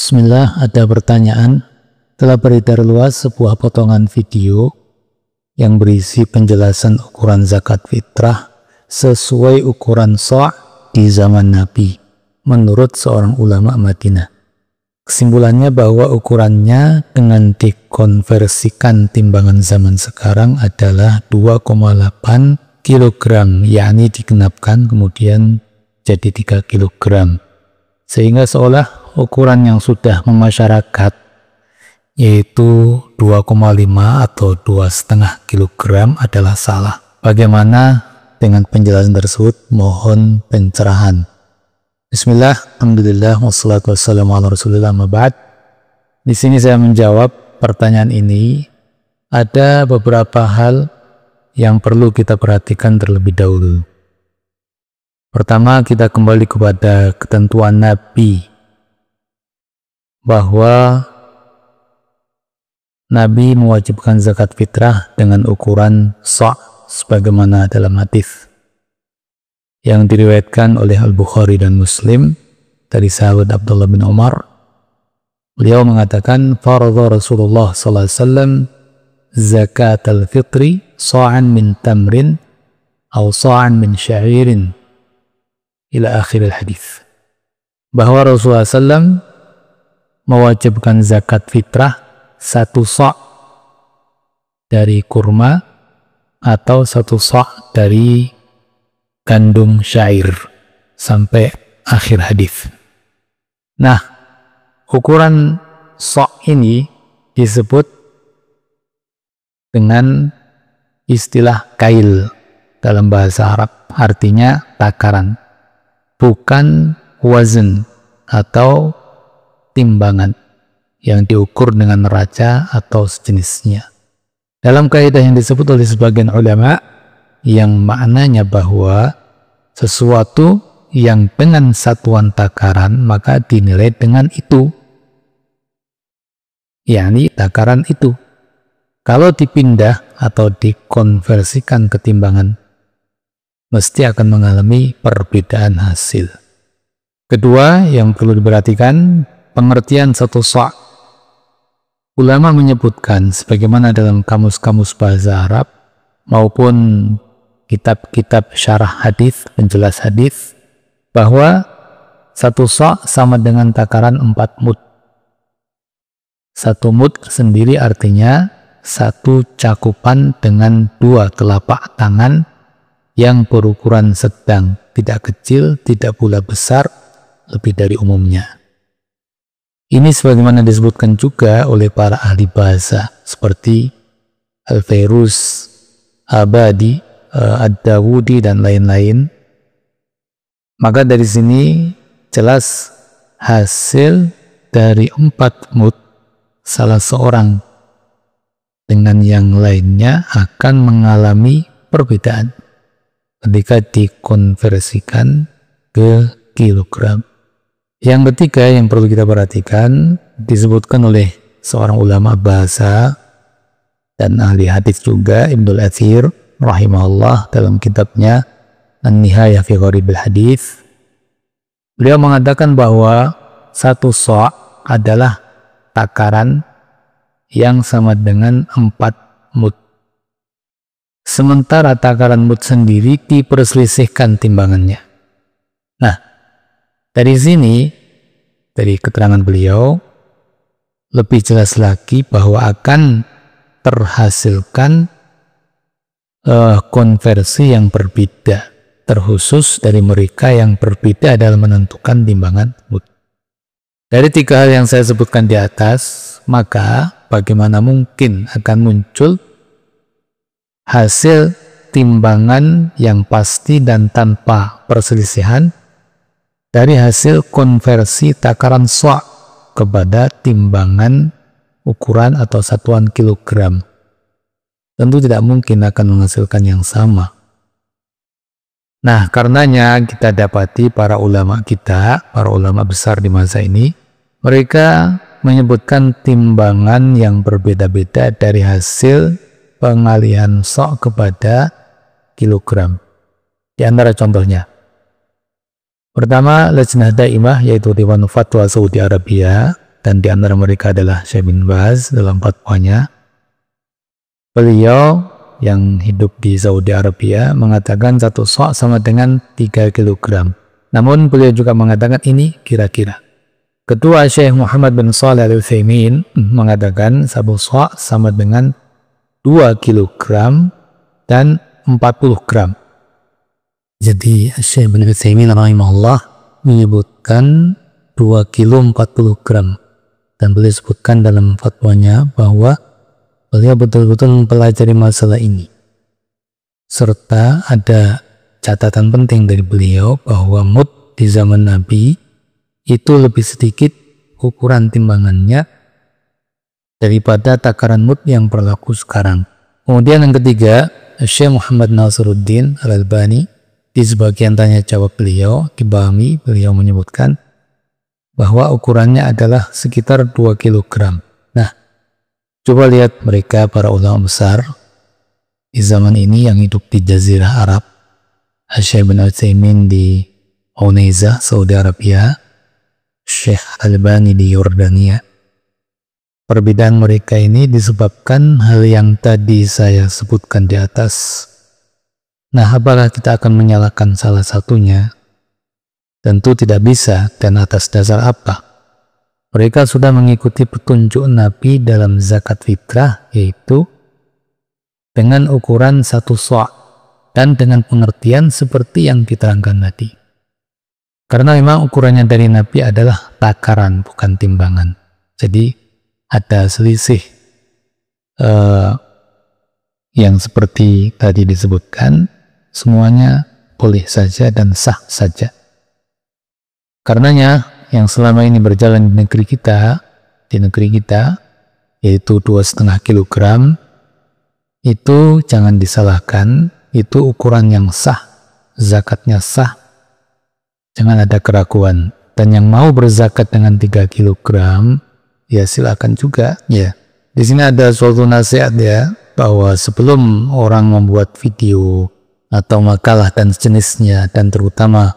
Bismillah, ada pertanyaan. Telah beredar luas sebuah potongan video yang berisi penjelasan ukuran zakat fitrah sesuai ukuran sa' di zaman Nabi menurut seorang ulama Madinah. Kesimpulannya bahwa ukurannya dengan dikonversikan timbangan zaman sekarang adalah 2,8 kg, yakni digenapkan kemudian jadi 3 kg. Sehingga seolah ukuran yang sudah memasyarakat yaitu 2,5 atau 2,5 kg adalah salah. Bagaimana dengan penjelasan tersebut? Mohon pencerahan. Bismillah, alhamdulillah, wassalatu wassalamu ala rasulillah, ma'ba'd. Di sini saya menjawab pertanyaan ini. Ada beberapa hal yang perlu kita perhatikan terlebih dahulu. Pertama, kita kembali kepada ketentuan Nabi bahwa Nabi mewajibkan zakat fitrah dengan ukuran sa' sebagaimana dalam hadis yang diriwayatkan oleh Al-Bukhari dan Muslim dari sahabat Abdullah bin Umar. Beliau mengatakan, faradha Rasulullah sallallahu alaihi wasallam zakat al-fitri sa'an min tamrin atau sa'an min sya'irin ila akhir al-hadis. Bahwa Rasulullah SAW mewajibkan zakat fitrah 1 sa' dari kurma atau 1 sa' dari gandum syair sampai akhir hadis. Nah, ukuran sa' ini disebut dengan istilah kail dalam bahasa Arab, artinya takaran, bukan wazn atau timbangan yang diukur dengan neraca atau sejenisnya. Dalam kaidah yang disebut oleh sebagian ulama, yang maknanya bahwa sesuatu yang dengan satuan takaran maka dinilai dengan itu, yakni takaran itu. Kalau dipindah atau dikonversikan ke timbangan, mesti akan mengalami perbedaan hasil. Kedua yang perlu diperhatikan, pengertian 1 sa'. Ulama menyebutkan sebagaimana dalam kamus-kamus bahasa Arab maupun kitab-kitab syarah hadis, penjelas hadis, bahwa 1 sa' sama dengan takaran 4 mud. 1 mud sendiri artinya 1 cakupan dengan 2 telapak tangan yang berukuran sedang, tidak kecil, tidak pula besar, lebih dari umumnya. Ini sebagaimana disebutkan juga oleh para ahli bahasa seperti Al-Fairuz, Abadi, Ad-Dawudi, dan lain-lain. Maka dari sini jelas hasil dari 4 mud salah seorang dengan yang lainnya akan mengalami perbedaan ketika dikonversikan ke kilogram. Yang ketiga yang perlu kita perhatikan, disebutkan oleh seorang ulama bahasa dan ahli hadis juga, Ibnul Athir rahimahullah, dalam kitabnya An-Nihayah fi Gharibil Hadis. Beliau mengatakan bahwa 1 sa' adalah takaran yang sama dengan 4 mud. Sementara takaran mud sendiri diperselisihkan timbangannya. Nah, dari sini, dari keterangan beliau, lebih jelas lagi bahwa akan terhasilkan konversi yang berbeda, terkhusus dari mereka yang berbeda dalam menentukan timbangan mud. Dari 3 hal yang saya sebutkan di atas, maka bagaimana mungkin akan muncul hasil timbangan yang pasti dan tanpa perselisihan dari hasil konversi takaran sa' kepada timbangan ukuran atau satuan kilogram? Tentu tidak mungkin akan menghasilkan yang sama. Nah, karenanya kita dapati para ulama kita, para ulama besar di masa ini, mereka menyebutkan timbangan yang berbeda-beda dari hasil pengalihan sa' kepada kilogram. Di antara contohnya, pertama, Lajnah Daimah, yaitu Dewan Fatwa Saudi Arabia, dan di antara mereka adalah Syekh bin Baz dalam fatwanya. Beliau yang hidup di Saudi Arabia mengatakan 1 sok sama dengan 3 kg. Namun beliau juga mengatakan ini kira-kira. Ketua Syekh Muhammad bin Shalih Al-Utsaimin mengatakan 1 sok sama dengan 2 kg dan 40 gram. Jadi Syekh bin Utsaimin rahimahullah menyebutkan 2 kilo 40 gram. Dan beliau sebutkan dalam fatwanya bahwa beliau betul-betul mempelajari masalah ini. Serta ada catatan penting dari beliau bahwa mud di zaman Nabi itu lebih sedikit ukuran timbangannya daripada takaran mud yang berlaku sekarang. Kemudian yang ketiga, Syekh Muhammad Nasiruddin Al-Albani di sebagian tanya jawab beliau dibahami, beliau menyebutkan bahwa ukurannya adalah sekitar 2 kg. Nah, coba lihat mereka para ulama besar di zaman ini yang hidup di Jazirah Arab. Syekh bin Utsaimin di Unaiza, Saudi Arabia, Syekh Al-Albani di Yordania. Perbedaan mereka ini disebabkan hal yang tadi saya sebutkan di atas. Nah, apakah kita akan menyalahkan salah satunya? Tentu tidak bisa, dan atas dasar apa? Mereka sudah mengikuti petunjuk Nabi dalam zakat fitrah, yaitu dengan ukuran 1 sok dan dengan pengertian seperti yang diterangkan tadi. Karena memang ukurannya dari Nabi adalah takaran, bukan timbangan. Jadi ada selisih yang seperti tadi disebutkan, semuanya boleh saja dan sah saja. Karenanya yang selama ini berjalan di negeri kita, yaitu 2,5 kg, itu jangan disalahkan, itu ukuran yang sah, zakatnya sah, jangan ada keraguan. Dan yang mau berzakat dengan 3 kg, ya silakan juga. Ya, di sini ada suatu nasihat ya, bahwa sebelum orang membuat video atau makalah dan sejenisnya, dan terutama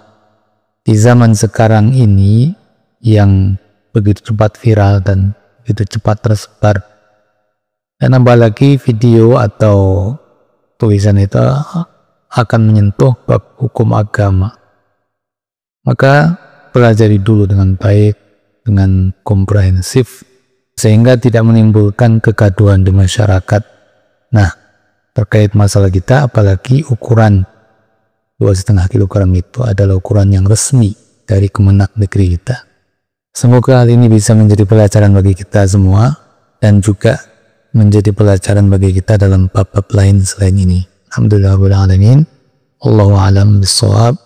di zaman sekarang ini yang begitu cepat viral dan begitu cepat tersebar, dan apalagi video atau tulisan itu akan menyentuh bab hukum agama, maka pelajari dulu dengan baik, dengan komprehensif, sehingga tidak menimbulkan kegaduhan di masyarakat. Nah, terkait masalah kita, apalagi ukuran 2,5 kg itu adalah ukuran yang resmi dari Kemenak negeri kita. Semoga hal ini bisa menjadi pelajaran bagi kita semua, dan juga menjadi pelajaran bagi kita dalam bab-bab lain selain ini. Alhamdulillahirabbil alamin. Allahu a'lam bishawab.